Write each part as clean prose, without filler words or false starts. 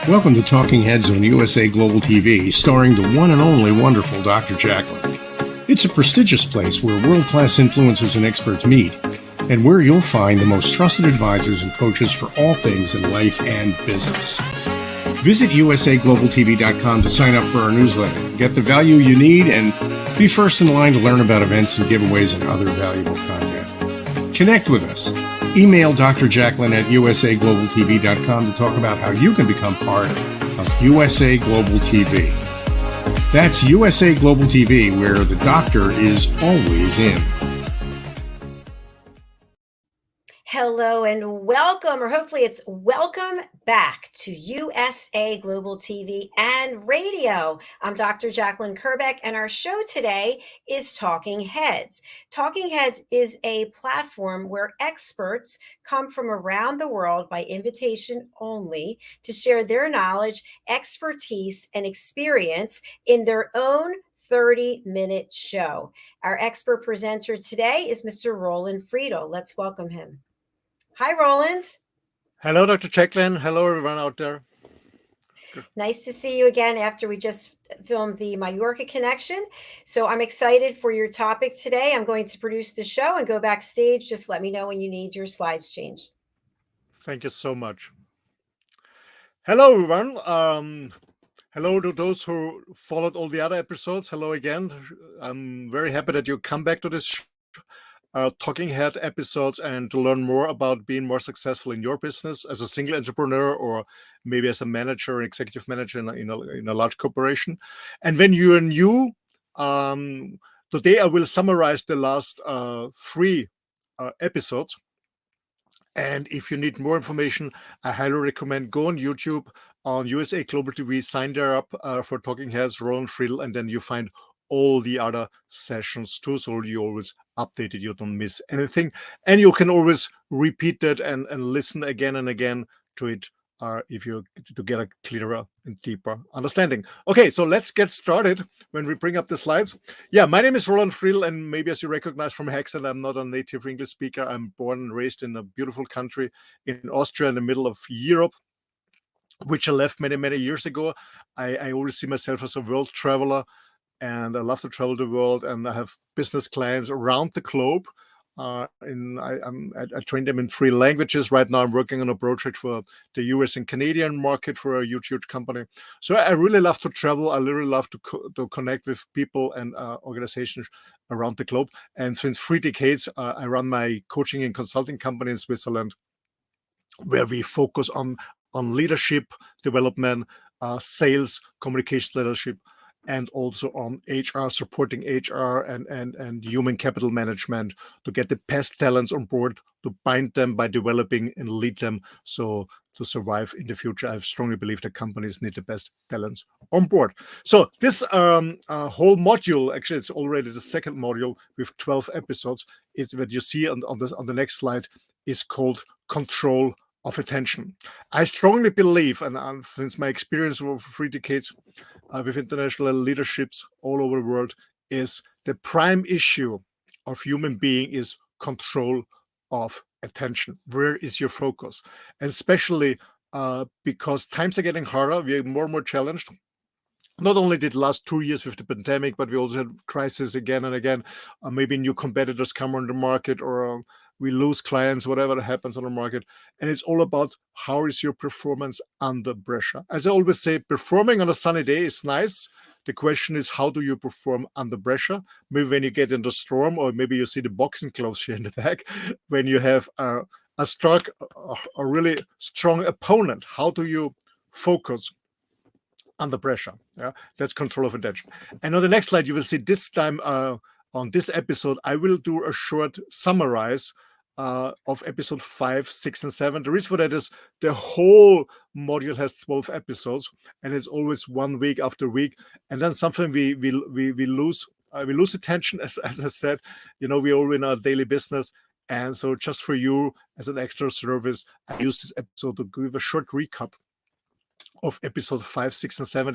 Welcome to Talking Heads on USA Global TV, starring the one and only wonderful Dr. Jacqueline. It's a prestigious place where world-class influencers and experts meet, and where you'll find the most trusted advisors and coaches for all things in life and business. Visit usaglobaltv.com to sign up for our newsletter, get the value you need, and be first in line to learn about events and giveaways and other valuable content. Connect with us. Email Dr. Jacqueline at usaglobaltv.com to talk about how you can become part of USA Global TV. That's USA Global TV, where the doctor is always in. Hello and welcome, or hopefully it's welcome back to USA Global TV and Radio. I'm Dr. Jacqueline Kerbeck, and our show today is Talking Heads. Talking Heads is a platform where experts come from around the world by invitation only to share their knowledge, expertise, and experience in their own 30-minute show. Our expert presenter today is Mr. Roland Friedl. Let's welcome him. Hi, Roland. Hello, Dr. Jacqueline. Hello, everyone out there. Nice to see you again after we just filmed the Mallorca connection. So I'm excited for your topic today. I'm going to produce the show and go backstage. Just let me know when you need your slides changed. Thank you so much. Hello, everyone. Hello to those who followed all the other episodes. Hello again. I'm very happy that you come back to this Talking Head episodes and to learn more about being more successful in your business as a single entrepreneur, or maybe as a manager or executive manager in a large corporation. And when you're new, today I will summarize the last three episodes. And if you need more information, I highly recommend go on YouTube on USA Global TV, sign there up for Talking Heads, Roland Friedl, and then you find all the other sessions too, so you always updated, you don't miss anything, and you can always repeat that and listen again and again to it if you to get a clearer and deeper understanding. Okay, so let's get started when we bring up the slides. Yeah, my name is Roland Friedl, and maybe as you recognize from my accent, I'm not a native English speaker. I'm born and raised in a beautiful country in Austria, in the middle of Europe, which I left many years ago. I always see myself as a world traveler, and I love to travel the world, and I have business clients around the globe. I train them in 3 languages. Right now, I'm working on a project for the US and Canadian market for a huge company. So I really love to travel. I really love to connect with people and organizations around the globe. And since 3 decades, I run my coaching and consulting company in Switzerland, where we focus on leadership development, sales, communication leadership, and also on HR, supporting HR and human capital management to get the best talents on board, to bind them by developing and lead them so to survive in the future. I strongly believe that companies need the best talents on board. So this whole module, actually it's already the second module with 12 episodes, is what you see on the next slide, is called Control of Attention. I strongly believe, and since my experience over 3 decades with international leaderships all over the world, is the prime issue of human being is control of attention. Where is your focus? And especially because times are getting harder, we are more and more challenged. Not only did last 2 years with the pandemic, but we also had crisis again and again. Maybe new competitors come on the market, or we lose clients, whatever happens on the market. And it's all about how is your performance under pressure. As I always say, performing on a sunny day is nice. The question is, how do you perform under pressure? Maybe when you get in the storm, or maybe you see the boxing gloves here in the back, when you have a really strong opponent, how do you focus under pressure? Yeah, that's control of attention. And on the next slide, you will see this time on this episode, I will do a short summarize of episode 5, 6, and 7. The reason for that is the whole module has 12 episodes, and it's always 1 week after week. And then something we lose attention, as I said. We're all in our daily business. And so just for you as an extra service, I use this episode to give a short recap of episode 5, 6, and 7.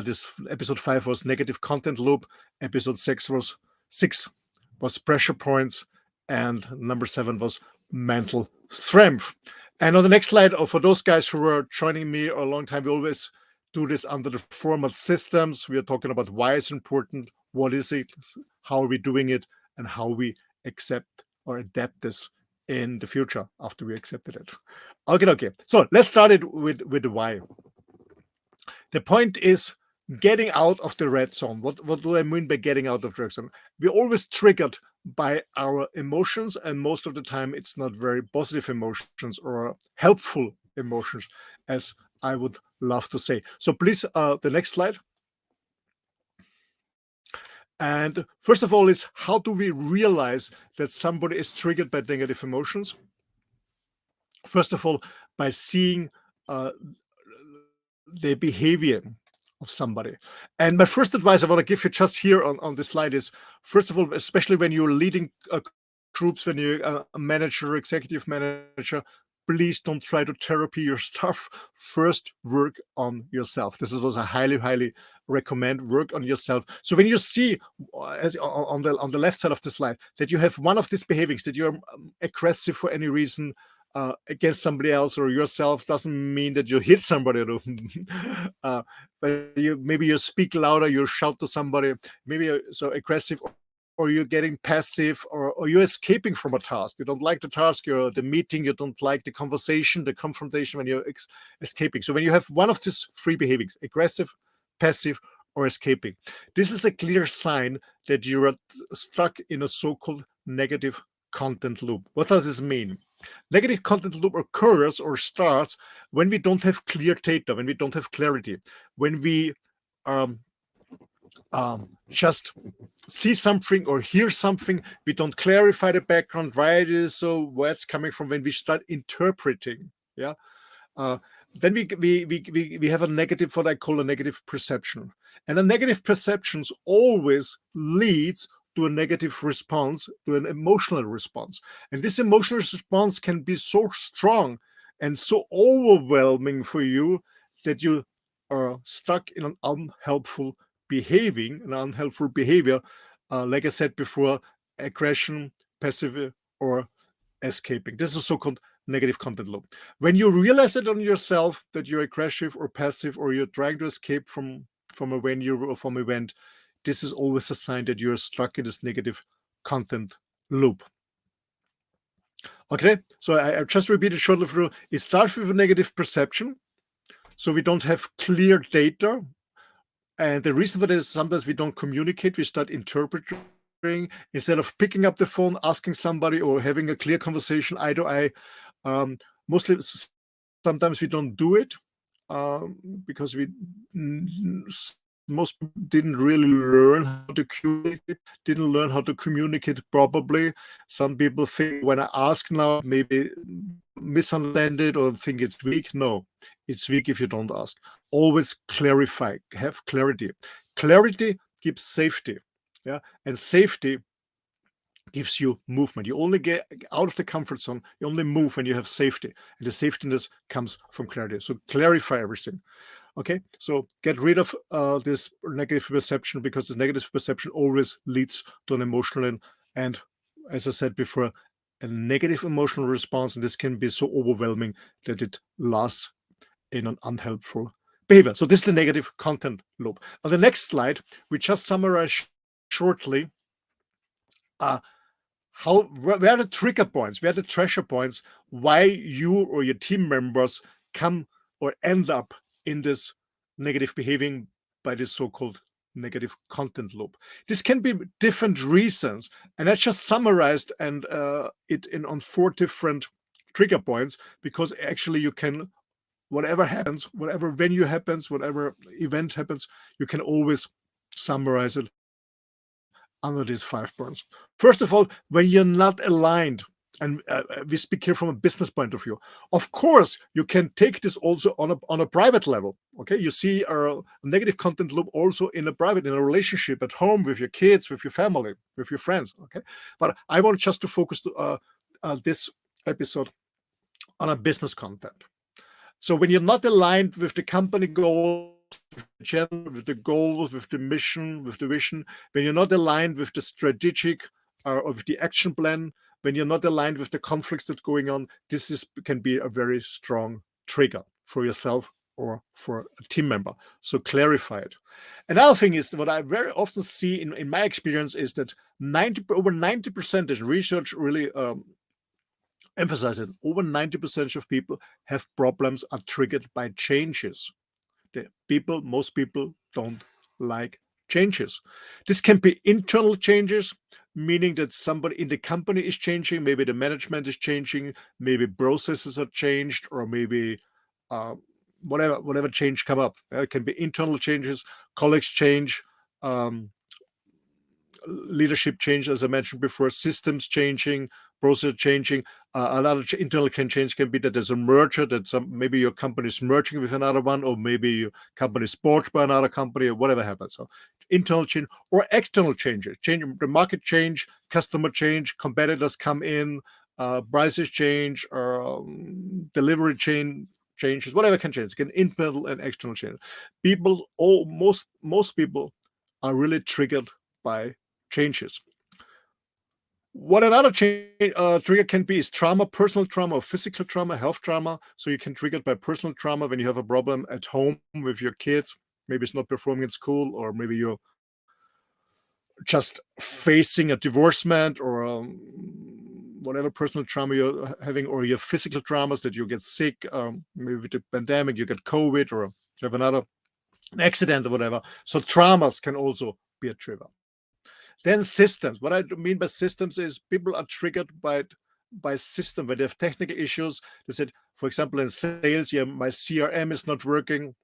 This episode 5 was negative content loop. Episode 6 was pressure points, and number 7 was mental strength. And on the next slide, for those guys who were joining me a long time, we always do this under the formal systems. We are talking about why it's important, what is it, how are we doing it, and how we accept or adapt this in the future after we accepted it. Okay. So let's start it with the why. The point is getting out of the red zone. What do I mean by getting out of the red zone? We're always triggered by our emotions, and most of the time it's not very positive emotions or helpful emotions, as I would love to say. So please, the next slide. And first of all is, how do we realize that somebody is triggered by negative emotions? First of all, by seeing the behavior of somebody. And my first advice I want to give you just here on this slide is, first of all, especially when you're leading groups, when you're a manager, executive manager, please don't try to therapy your staff. First, work on yourself. This is what I highly recommend. Work on yourself. So when you see on the left side of the slide that you have one of these behaviors, that you're aggressive for any reason, against somebody else or yourself, doesn't mean that you hit somebody. But maybe you speak louder, you shout to somebody, maybe you're so aggressive, or you're getting passive, or you're escaping from a task. You don't like the task, you're the meeting, you don't like the conversation, the confrontation, when you're escaping. So when you have one of these three behaviors, aggressive, passive, or escaping, this is a clear sign that you are stuck in a so-called negative content loop. What does this mean? Negative content loop occurs or starts when we don't have clear data, when we don't have clarity, when we just see something or hear something, we don't clarify the background, why it is so, where it's coming from. When we start interpreting, then we have a negative, what I call a negative perception. And a negative perceptions always leads to a negative response, to an emotional response. And this emotional response can be so strong and so overwhelming for you that you are stuck in an unhelpful behavior, like I said before, aggression, passive, or escaping. This is a so-called negative content loop. When you realize it on yourself that you're aggressive or passive, or you're trying to escape from a venue or from an event, this is always a sign that you're stuck in this negative content loop. Okay, so I just repeated shortly through. It starts with a negative perception. So we don't have clear data. And the reason for that is sometimes we don't communicate, we start interpreting. Instead of picking up the phone, asking somebody, or having a clear conversation eye to eye, mostly sometimes we don't do it because most people didn't really learn how to communicate, didn't learn how to communicate properly. Some people think when I ask now, maybe misunderstand it or think it's weak. No, it's weak if you don't ask. Always clarify, have clarity. Clarity gives safety. Yeah, and safety gives you movement. You only get out of the comfort zone, you only move when you have safety. And the safetyness comes from clarity. So clarify everything. Okay, so get rid of this negative perception, because this negative perception always leads to an emotional and, as I said before, a negative emotional response. And this can be so overwhelming that it lasts in an unhelpful behavior. So this is the negative content loop. On the next slide, we just summarize shortly where are the trigger points, where are the treasure points, why you or your team members come or end up in this negative behaving by this so-called negative content loop. This can be different reasons, and I just summarized and it in on 4 different trigger points, because actually you can, whatever happens, whatever venue happens, whatever event happens, you can always summarize it under these 5 points. First of all, when you're not aligned, and we speak here from a business point of view, of course, you can take this also on a private level. Okay, you see a negative content loop also in a relationship at home, with your kids, with your family, with your friends. Okay, but I want just to focus this episode on a business content. So when you're not aligned with the company goals, with the goals, with the mission, with the vision, when you're not aligned with the strategic or with the action plan, when you're not aligned with the conflicts that's going on, can be a very strong trigger for yourself or for a team member. So clarify it. Another thing is what I very often see in my experience is that over 90%, as research really emphasizes, over 90% of people have problems are triggered by changes. Most people don't like changes. This can be internal changes, meaning that somebody in the company is changing, maybe the management is changing, maybe processes are changed, or maybe whatever change come up. It can be internal changes, colleagues change, leadership change, as I mentioned before, systems changing, process changing. Another internal change can be that there's a merger, that maybe your company is merging with another one, or maybe your company is bought by another company, or whatever happens. So internal change or external changes, change the market change, customer change, competitors come in, prices change, delivery chain changes, whatever can change. It can internal and external change. Most people are really triggered by changes. What another trigger can be is trauma, personal trauma or physical trauma, health trauma. So you can trigger by personal trauma when you have a problem at home with your kids. Maybe it's not performing in school, or maybe you're just facing a divorcement, or whatever personal trauma you're having, or your physical traumas that you get sick, maybe with the pandemic, you get COVID, or you have an accident or whatever. So traumas can also be a trigger. Then systems. What I mean by systems is people are triggered by system. When they have technical issues, they said, for example, in sales, yeah, my CRM is not working,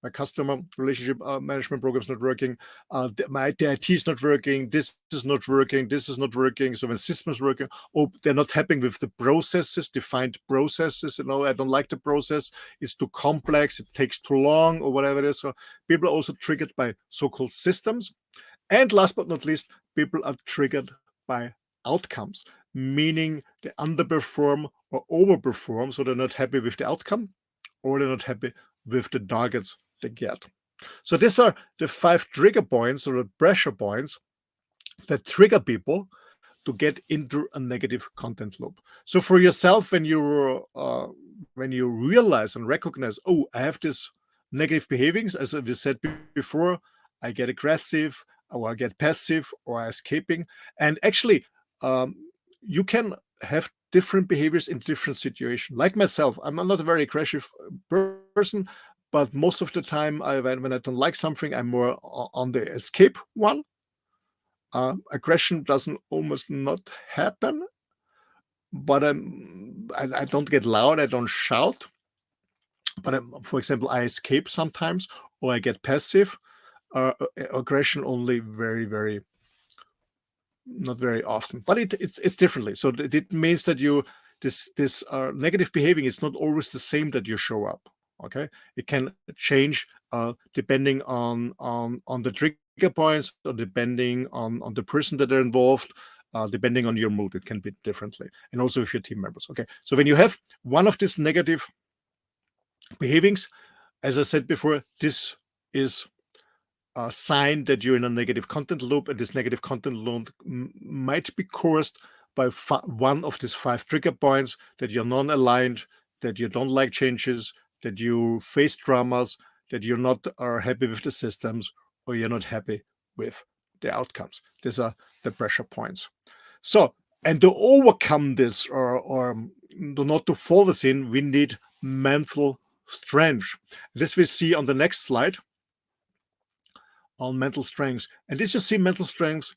my customer relationship management program is not working, the IT is not working, this is not working, this is not working. So when systems working, they're not happy with the processes, defined processes. I don't like the process. It's too complex. It takes too long, or whatever it is. So people are also triggered by so-called systems. And last but not least, people are triggered by outcomes, meaning they underperform or overperform. So they're not happy with the outcome, or they're not happy with the targets they get. So these are the 5 trigger points, or the pressure points, that trigger people to get into a negative content loop. So for yourself, when you realize and recognize, I have this negative behaviors, as we said before, I get aggressive, or I get passive, or I escaping. And actually, you can have different behaviors in different situations. Like myself, I'm not a very aggressive person, but most of the time, when I don't like something, I'm more on the escape one. Aggression doesn't almost not happen, but I don't get loud, I don't shout. But for example, I escape sometimes, or I get passive. Aggression only not very often, but it's differently. So it means that this negative behaving is not always the same that you show up. Okay, it can change depending on the trigger points, or depending on the person that are involved, depending on your mood. It can be differently, and also with your team members. Okay, so when you have one of these negative behavings, as I said before, this is a sign that you're in a negative content loop, and this negative content loop might be caused by one of these 5 trigger points: that you're non-aligned, that you don't like changes, that you face traumas, that you're not are happy with the systems, or you're not happy with the outcomes. These are the pressure points. So, and to overcome this, or not to fall this in, we need mental strength. This we see on the next slide, on mental strengths. And this you see mental strengths,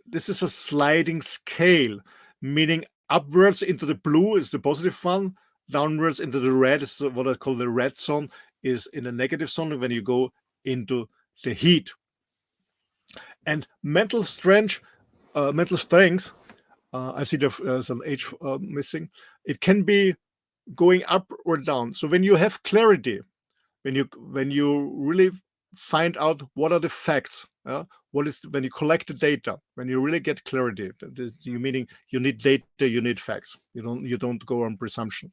this is a sliding scale, meaning upwards into the blue is the positive one, downwards into the red is what I call the red zone, is in the negative zone when you go into the heat. And mental strength, I see there's an H missing. It can be going up or down. So when you have clarity, when you really find out what are the facts, what is when you collect the data, when you really get clarity, you meaning you need data, you need facts. You don't go on presumption.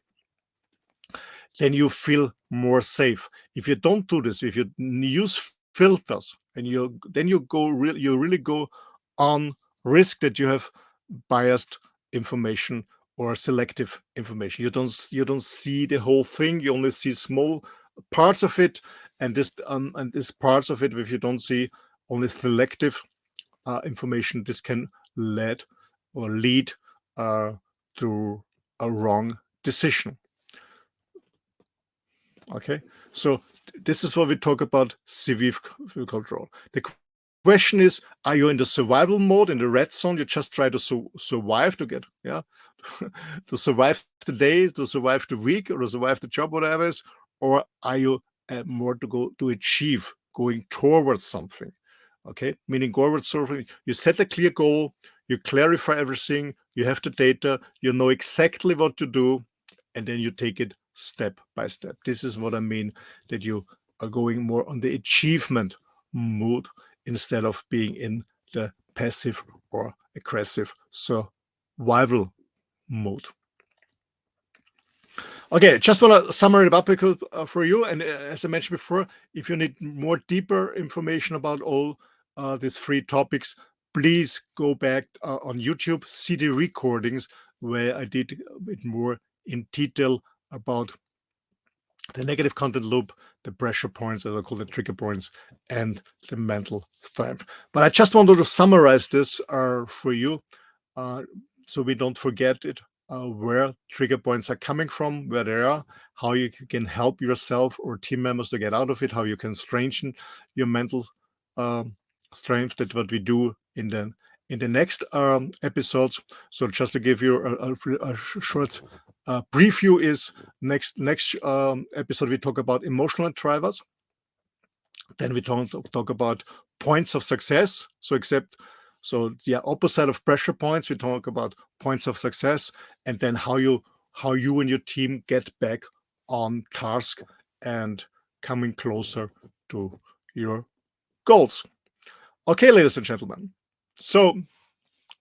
Then you feel more safe. If you don't do this, if you use filters, and you really go on risk that you have biased information or selective information. You don't see the whole thing. You only see small parts of it, and this parts of it, if you don't see only selective information, this can lead to a wrong decision. Okay, so this is what we talk about severe control. The question is, are you in the survival mode, in the red zone? You just try to survive to get, to survive the day, to survive the week, or to survive the job, whatever it is, or are you more to achieve, going towards something? Okay, meaning towards something. You set a clear goal, you clarify everything, you have the data, you know exactly what to do, and then you take it step by step. This is what I mean, that you are going more on the achievement mood instead of being in the passive or aggressive survival mode. Okay, just want to summarize it up for you. And as I mentioned before, if you need more deeper information about all these 3 topics, please go back on YouTube, see the recordings where I did a bit more in detail about the negative content loop, the pressure points, as I call the trigger points, and the mental strength. But I just wanted to summarize this for you so we don't forget it, where trigger points are coming from, where they are, how you can help yourself or team members to get out of it, how you can strengthen your mental strength. That's what we do in the next episodes. So just to give you a short preview is next episode we talk about emotional drivers. Then we talk about points of success. So the opposite of pressure points, we talk about points of success, and then how you and your team get back on task and coming closer to your goals. Okay, ladies and gentlemen. So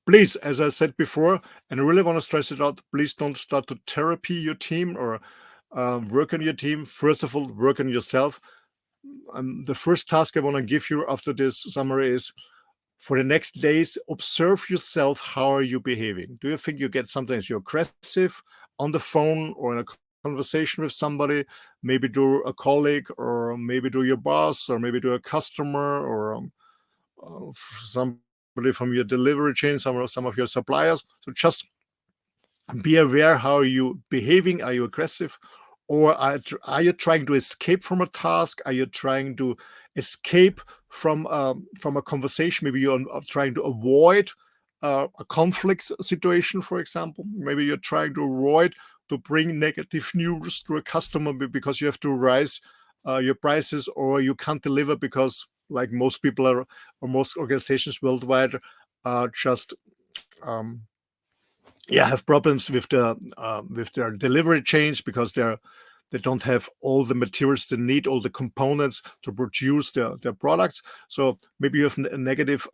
please, as I said before, and I really want to stress it out, please don't start to therapy your team or work on your team. First of all, work on yourself. The first task I want to give you after this summary is, for the next days, observe yourself. How are you behaving? Do you think you get sometimes you're aggressive on the phone or in a conversation with somebody, maybe to a colleague, or maybe to your boss, or maybe to a customer, or somebody from your delivery chain, some of your suppliers? So just be aware, how are you behaving? Are you aggressive? Or are you trying to escape from a task? Are you trying to escape from a conversation? Maybe you're trying to avoid a conflict situation, for example. Maybe you're trying to avoid to bring negative news to a customer because you have to raise your prices, or you can't deliver because, like most people or most organizations worldwide, just have problems with their delivery chains because they don't have all the materials they need, all the components to produce their products. So maybe you have negative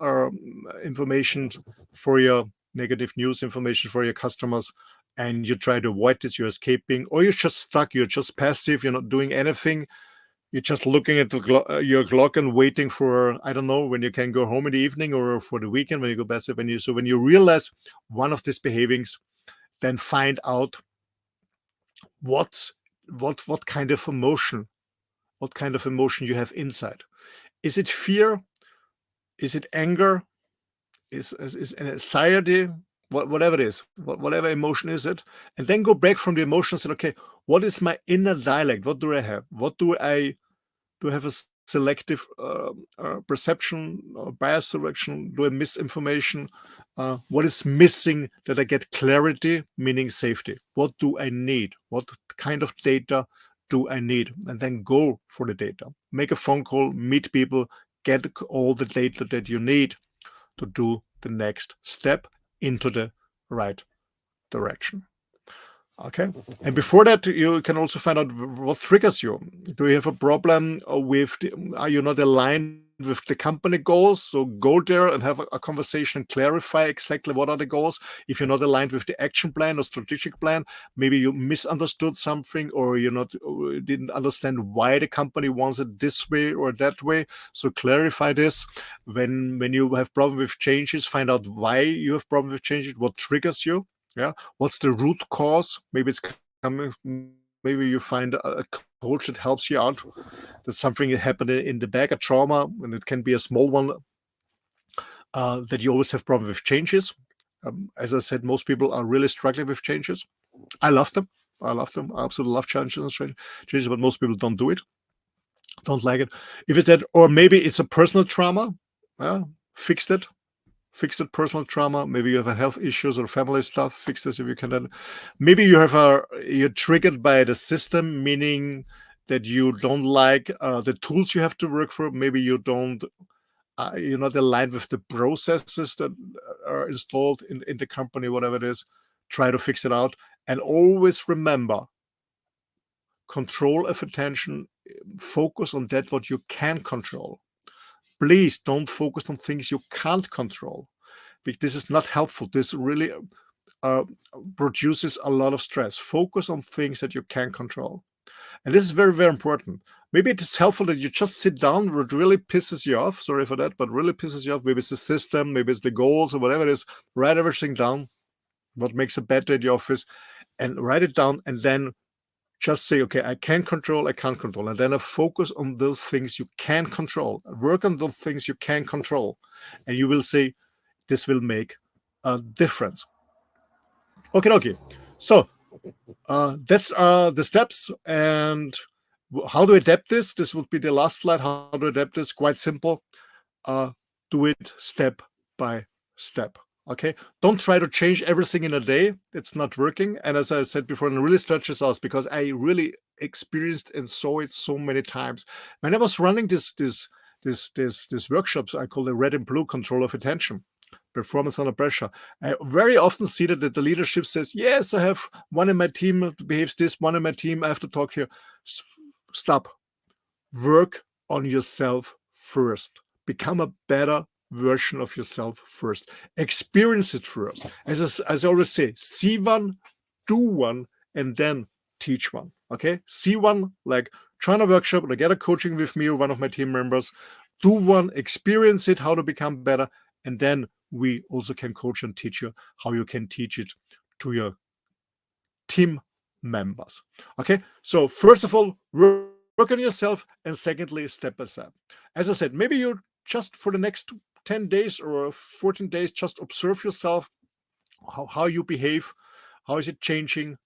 information for your negative news information for your customers, and you try to avoid this. You're escaping, or you're just stuck. You're just passive. You're not doing anything. You're just looking at your clock and waiting for, I don't know, when you can go home in the evening, or for the weekend when you go passive. So when you realize one of these behavings, then find out what kind of emotion you have inside. Is it fear? Is it anger? Is an anxiety? Whatever it is, whatever emotion is it, and then go back from the emotion and say, okay, what is my inner dialect? What do I have? Do I have a selective perception or bias selection? Do I miss information? What is missing that I get clarity, meaning safety? What do I need? What kind of data do I need? And then go for the data. Make a phone call, meet people, get all the data that you need to do the next step into the right direction. Okay. And before that, you can also find out what triggers you. Do you have a problem with, are you not aligned with the company goals? So go there and have a conversation and clarify exactly what are the goals. If you're not aligned with the action plan or strategic plan, maybe you misunderstood something, or didn't understand why the company wants it this way or that way. So clarify this. When you have problem with changes, find out why you have problem with changes, what triggers you. Yeah, what's the root cause? Maybe it's coming. Maybe you find a coach that helps you out. That something that happened in the back, a trauma, and it can be a small one. That you always have problem with changes. As I said, most people are really struggling with changes. I love them. I love them. I absolutely love changes, but most people don't do it. Don't like it. If it's that, or maybe it's a personal trauma. Fix it. Fix that personal trauma. Maybe you have a health issues or family stuff. Fix this if you can. Then maybe you're triggered by the system, meaning that you don't like the tools you have to work for. Maybe you don't. You're not aligned with the processes that are installed in the company, whatever it is. Try to fix it out, and always remember: control of attention. Focus on that what you can control. Please don't focus on things you can't control, because this is not helpful. This really uh, produces a lot of stress. Focus on things that you can control. And this is very, very important. Maybe it is helpful that you just sit down what really pisses you off. Sorry for that, but really pisses you off. Maybe it's the system, maybe it's the goals or whatever it is. Write everything down, what makes a bad day at the office, and write it down, and then just say, okay, I can control, I can't control. And then focus on those things you can control. Work on those things you can control. And you will see this will make a difference. Okay. So that's the steps. And how to adapt this? This would be the last slide. How to adapt this? Quite simple. Do it step by step. Okay, don't try to change everything in a day. It's not working. And as I said before, and really stretch this out, because I really experienced and saw it so many times. When I was running this workshops, I call it red and blue control of attention, performance under pressure. I very often see that the leadership says, yes, I have one in my team that behaves this, one in my team, I have to talk here. Stop. Work on yourself first. Become a better version of yourself first. Experience it first. As I always say, see one, do one, and then teach one. Okay? See one, like join a workshop or get a coaching with me or one of my team members. Do one, experience it, how to become better, and then we also can coach and teach you how you can teach it to your team members. Okay? So first of all, work on yourself, and secondly, step by step. As I said, maybe you just for the next 10 days or 14 days, just observe yourself, how you behave, how is it changing,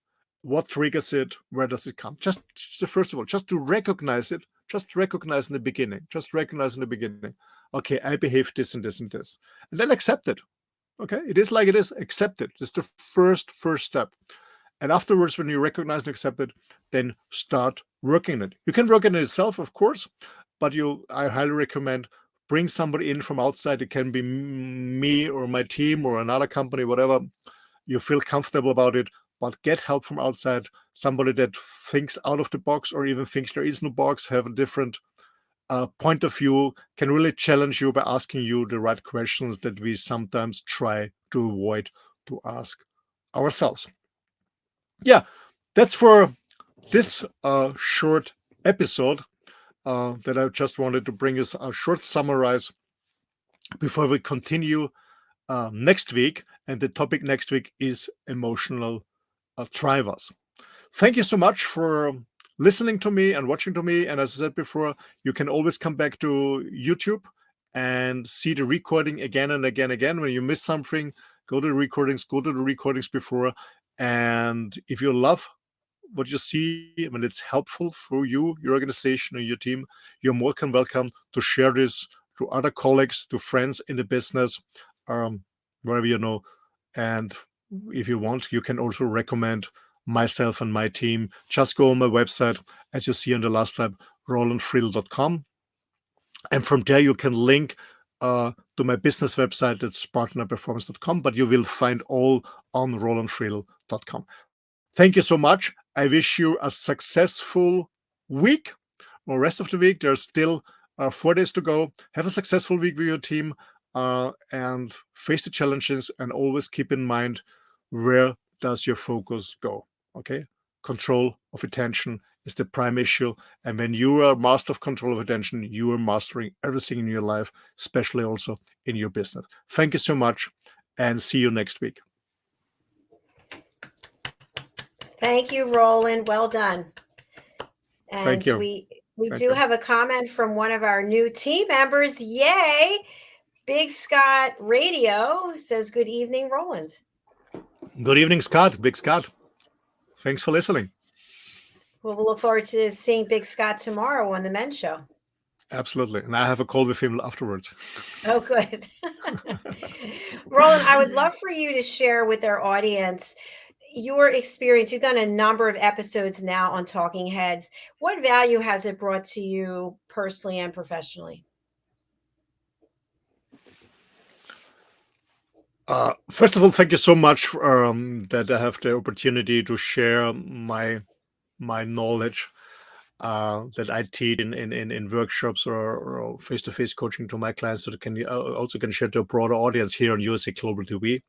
what triggers it, where does it come? Just first of all, just to recognize it, just recognize in the beginning, okay, I behave this and this and this, and then accept it. Okay, it is like it is, accept it. It's the first step. And afterwards, when you recognize and accept it, then start working it. You can work on it yourself, of course, but I highly recommend bring somebody in from outside. It can be me or my team or another company, whatever. You feel comfortable about it, but get help from outside. Somebody that thinks out of the box or even thinks there is no box, have a different point of view, can really challenge you by asking you the right questions that we sometimes try to avoid to ask ourselves. Yeah, that's for this short episode that I just wanted to bring us a short summarize before we continue next week. And the topic next week is emotional drivers. Thank you so much for listening to me and watching to me. And as I said before, you can always come back to YouTube and see the recording again and again. When you miss something, go to the recordings before. And if you love what you see, when it's helpful for you, your organization, or your team, you're more than welcome to share this to other colleagues, to friends in the business, wherever you know. And if you want, you can also recommend myself and my team. Just go on my website, as you see on the last slide, rolandfriedl.com. And from there, you can link to my business website, that's partnerperformance.com, but you will find all on rolandfriedl.com. Thank you so much. I wish you a successful week or rest of the week. There's still 4 days to go. Have a successful week with your team and face the challenges, and always keep in mind, where does your focus go? Okay. Control of attention is the prime issue. And when you are master of control of attention, you are mastering everything in your life, especially also in your business. Thank you so much, and see you next week. Thank you, Roland. Well done. Thank And you. we Thank do you. have a comment from one of our new team members. Yay! Big Scott Radio says, "Good evening, Roland." Good evening, Scott. Big Scott. Thanks for listening. Well, we'll look forward to seeing Big Scott tomorrow on the men's show. Absolutely. And I have a call with him afterwards. Oh, good. Roland, I would love for you to share with our audience your experience. You've done a number of episodes now on Talking Heads. What value has it brought to you personally and professionally? First of all, thank you so much that I have the opportunity to share my knowledge that I teach in workshops or face-to-face coaching to my clients, so that can also can share to a broader audience here on USA Global TV.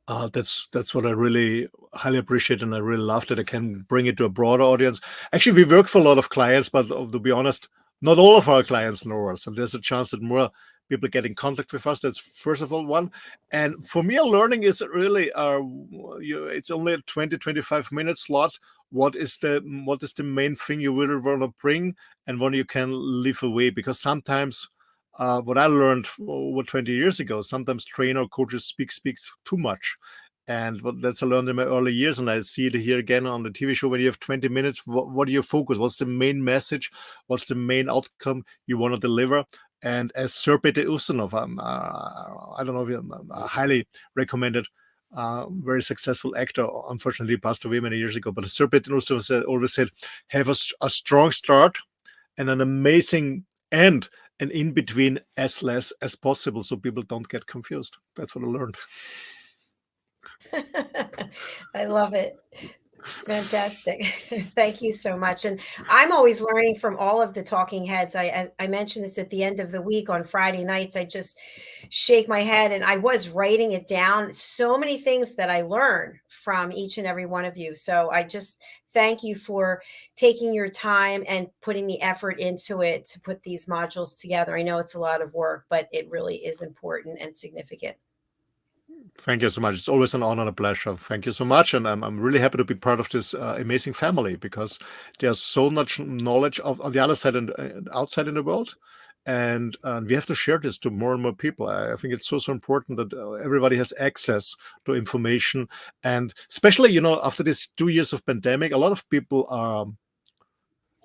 That's what I really highly appreciate, and I really love that I can bring it to a broader audience. Actually, we work for a lot of clients, but to be honest, not all of our clients know us, and there's a chance that more people get in contact with us. That's first of all one. And for me, learning is really it's only a 20-25 minute slot. What is the main thing you really want to bring, and when you can leave away? Because sometimes what I learned over 20 years ago, sometimes trainer coaches speak too much. And that's I learned in my early years, and I see it here again on the TV show. When you have 20 minutes, what do you focus? What's the main message? What's the main outcome you want to deliver? And as Sir Peter Ustinov, I don't know if you're highly recommended, very successful actor, unfortunately passed away many years ago. But Sir Peter Ustinov always said, have a strong start and an amazing end, and in between as less as possible, so people don't get confused. That's what I learned. I love it. It's fantastic. Thank you so much. And I'm always learning from all of the talking heads. I mentioned this at the end of the week on Friday nights. I just shake my head, and I was writing it down. So many things that I learn from each and every one of you. So I just thank you for taking your time and putting the effort into it to put these modules together. I know it's a lot of work, but it really is important and significant. Thank you so much. It's always an honor and a pleasure. Thank you so much. And I'm really happy to be part of this amazing family, because there's so much knowledge on the other side and outside in the world. And we have to share this to more and more people. I think it's so important that everybody has access to information. And especially, after these 2 years of pandemic, a lot of people are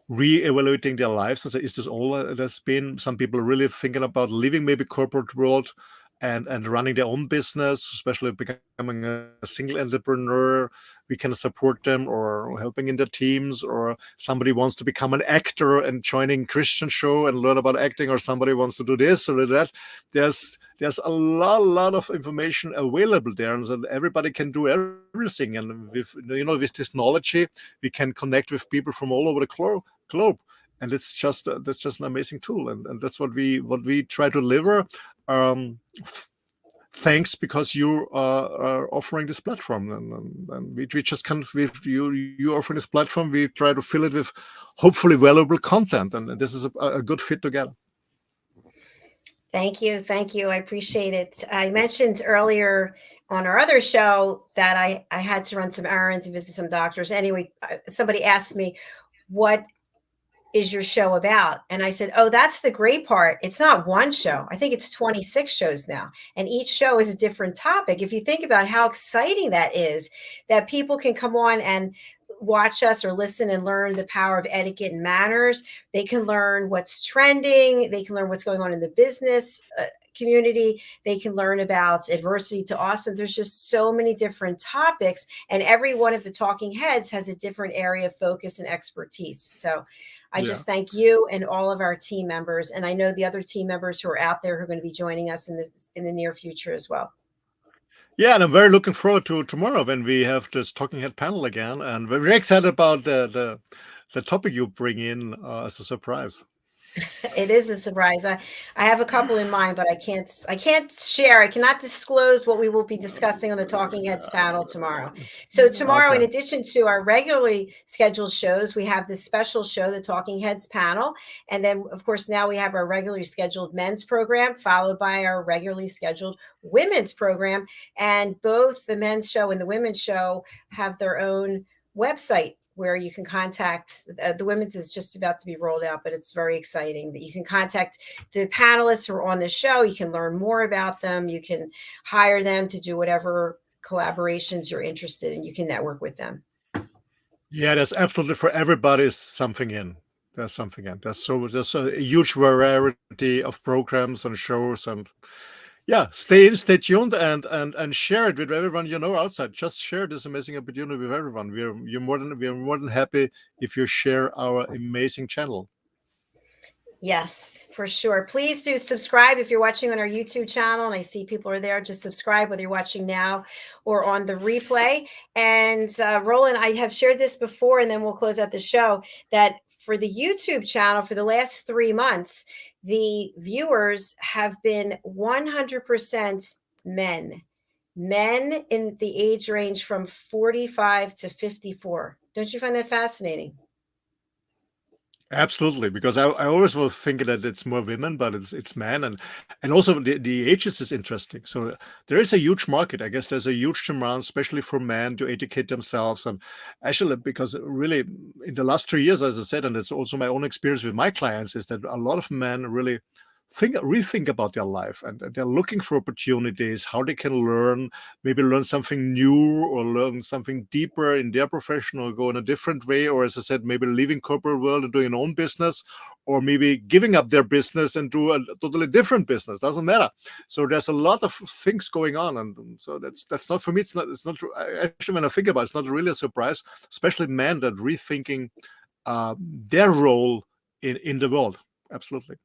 re-evaluating their lives and say, is this all it has been? Some people are really thinking about leaving maybe corporate world and running their own business, especially becoming a single entrepreneur. We can support them, or helping in their teams, or somebody wants to become an actor and joining Christian show and learn about acting, or somebody wants to do this or that. There's a lot of information available there, and so everybody can do everything. And with this technology, we can connect with people from all over the globe. And it's just that's just an amazing tool, and that's what we try to deliver. Thanks, because you are offering this platform, and we just can't. You offering this platform, we try to fill it with hopefully valuable content, and this is a good fit together. Thank you. Thank you. I appreciate it. I mentioned earlier on our other show that I had to run some errands and visit some doctors. Anyway, somebody asked me, what is your show about? And I said, oh, that's the great part. It's not one show. I think it's 26 shows now. And each show is a different topic. If you think about how exciting that is, that people can come on and watch us or listen and learn the power of etiquette and manners. They can learn what's trending. They can learn what's going on in the business community. They can learn about adversity to awesome. There's just so many different topics, and every one of the talking heads has a different area of focus and expertise. So I just thank you and all of our team members. And I know the other team members who are out there who are going to be joining us in the near future as well. Yeah, and I'm very looking forward to tomorrow when we have this talking head panel again, and we're very excited about the topic you bring in as a surprise. It is a surprise. I have a couple in mind, but I can't share. I cannot disclose what we will be discussing on the Talking Heads panel tomorrow. So tomorrow, in Okay. addition to our regularly scheduled shows, we have this special show, the Talking Heads panel. And then, of course, now we have our regularly scheduled men's program, followed by our regularly scheduled women's program. And both the men's show and the women's show have their own website where you can contact the women's is just about to be rolled out, but it's very exciting that you can contact the panelists who are on the show. You can learn more about them. You can hire them to do whatever collaborations you're interested in. You can network with them. Yeah, there's absolutely for everybody something in. There's something in. There's a huge variety of programs and shows, and yeah, stay tuned and share it with everyone you know outside. Just share this amazing opportunity with everyone. We're more than happy if you share our amazing channel. Yes, for sure. Please do subscribe if you're watching on our YouTube channel. And I see people are there. Just subscribe whether you're watching now or on the replay. And Roland, I have shared this before, and then we'll close out the show, that for the YouTube channel for the last 3 months, the viewers have been 100% men. Men in the age range from 45 to 54. Don't you find that fascinating? Absolutely, because I always was thinking that it's more women, but it's men, and also the ages is interesting. So there is a huge market. I guess there's a huge demand, especially for men, to educate themselves. And actually, because really in the last 2 years, as I said, and it's also my own experience with my clients, is that a lot of men really rethink about their life, and they're looking for opportunities, how they can learn, maybe learn something new or learn something deeper in their profession, or go in a different way, or as I said, maybe leaving corporate world and doing an own business, or maybe giving up their business and do a totally different business. Doesn't matter. So there's a lot of things going on, and so that's not for me. It's not actually, when I think about it, it's not really a surprise, especially men that rethinking their role in the world. Absolutely.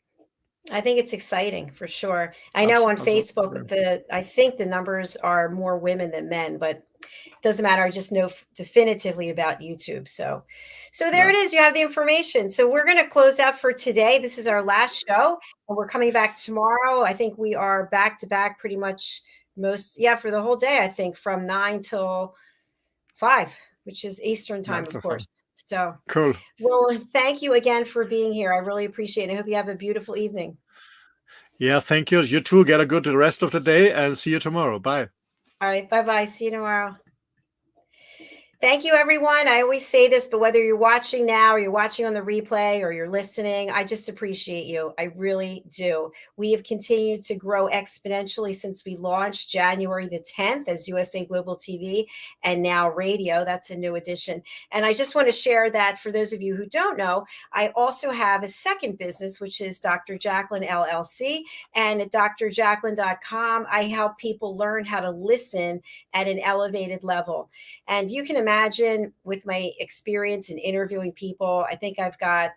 I think it's exciting for sure. I know on Facebook, I think the numbers are more women than men, but it doesn't matter. I just know definitively about YouTube. So there it is. You have the information. So we're going to close out for today. This is our last show, and we're coming back tomorrow. I think we are back to back pretty much for the whole day. I think from 9 till 5, which is Eastern time, of course. So cool. Well, thank you again for being here. I really appreciate it. I hope you have a beautiful evening. Yeah, thank you. You too. Get a good rest of the day, and see you tomorrow. Bye. All right. Bye-bye. See you tomorrow. Thank you, everyone. I always say this, but whether you're watching now or you're watching on the replay or you're listening, I just appreciate you. I really do. We have continued to grow exponentially since we launched January the 10th as USA Global TV and now radio. That's a new addition. And I just want to share that for those of you who don't know, I also have a second business, which is Dr. Jacqueline LLC. And at drjacqueline.com, I help people learn how to listen at an elevated level. And you can imagine, with my experience in interviewing people, I think I've got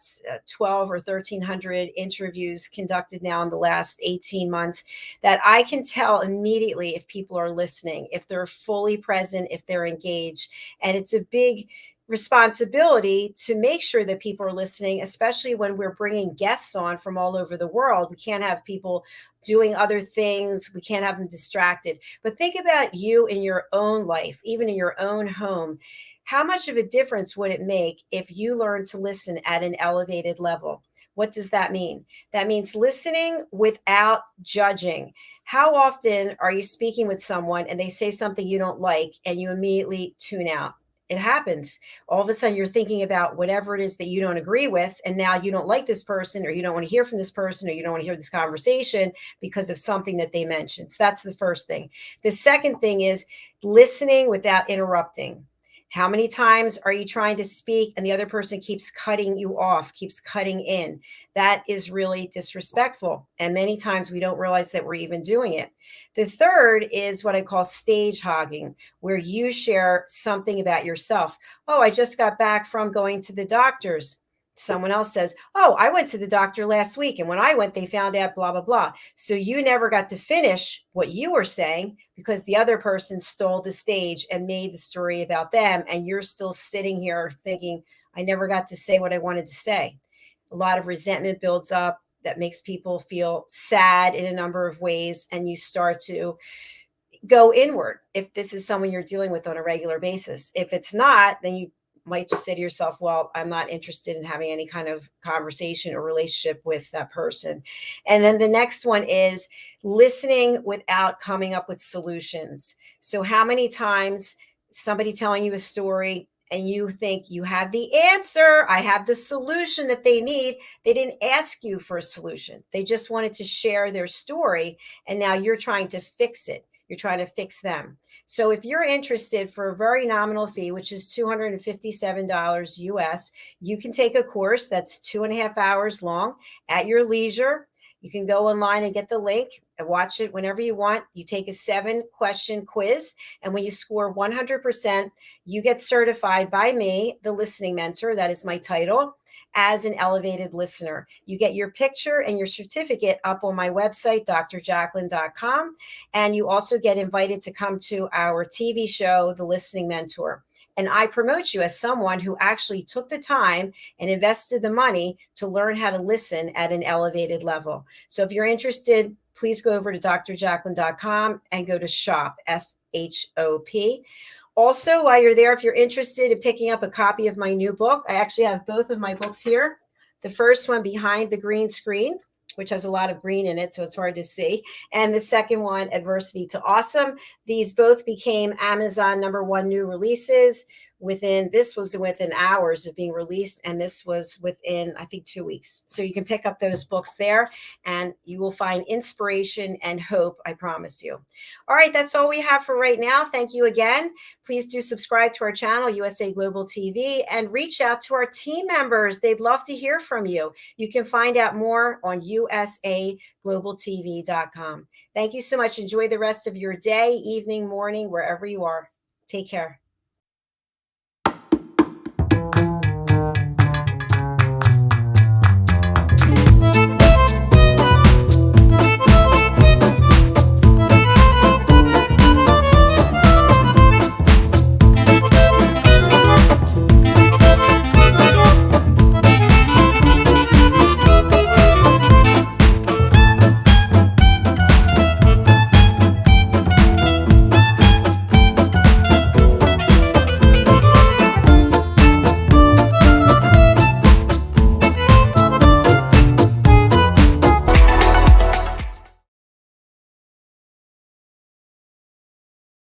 12 or 1,300 interviews conducted now in the last 18 months, that I can tell immediately if people are listening, if they're fully present, if they're engaged. And it's a big responsibility to make sure that people are listening, especially when we're bringing guests on from all over the world. We can't have people doing other things. We can't have them distracted. But think about you in your own life, even in your own home. How much of a difference would it make if you learn to listen at an elevated level? What does that mean? That means listening without judging. How often are you speaking with someone and they say something you don't like and you immediately tune out? It happens. All of a sudden, you're thinking about whatever it is that you don't agree with, and now you don't like this person, or you don't want to hear from this person, or you don't want to hear this conversation because of something that they mentioned. So that's the first thing. The second thing is listening without interrupting. How many times are you trying to speak and the other person keeps cutting you off, keeps cutting in? That is really disrespectful. And many times we don't realize that we're even doing it. The third is what I call stage hogging, where you share something about yourself. Oh, I just got back from going to the doctor's. Someone else says, oh, I went to the doctor last week, and when I went, they found out blah, blah, blah. So you never got to finish what you were saying because the other person stole the stage and made the story about them. And you're still sitting here thinking, I never got to say what I wanted to say. a lot of resentment builds up that makes people feel sad in a number of ways, and you start to go inward if this is someone you're dealing with on a regular basis. If it's not, then you might just say to yourself, well, I'm not interested in having any kind of conversation or relationship with that person. And then the next one is listening without coming up with solutions. So how many times somebody telling you a story and you think you have the answer, I have the solution that they need. They didn't ask you for a solution. They just wanted to share their story. And now you're trying to fix it. You're trying to fix them. So if you're interested, for a very nominal fee, which is $257 US, you can take a course that's 2.5 hours long at your leisure. You can go online and get the link and watch it whenever you want. You take a 7-question quiz, and when you score 100%, you get certified by me, the listening mentor, that is my title, as an elevated listener. You get your picture and your certificate up on my website, drjacqueline.com. And you also get invited to come to our TV show, The Listening Mentor. And I promote you as someone who actually took the time and invested the money to learn how to listen at an elevated level. So if you're interested, please go over to drjacqueline.com and go to shop, SHOP. Also, while you're there, if you're interested in picking up a copy of my new book, I actually have both of my books here. The first one, Behind the Green Screen, which has a lot of green in it, so it's hard to see. And the second one, Adversity to Awesome. These both became Amazon #1 new releases. This was within hours of being released, and this was within, I think, 2 weeks. So you can pick up those books there, and you will find inspiration and hope, I promise you. All right, that's all we have for right now. Thank you again. Please do subscribe to our channel, USA Global TV, and reach out to our team members. They'd love to hear from you. You can find out more on usaglobaltv.com. Thank you so much. Enjoy the rest of your day, evening, morning, wherever you are. Take care.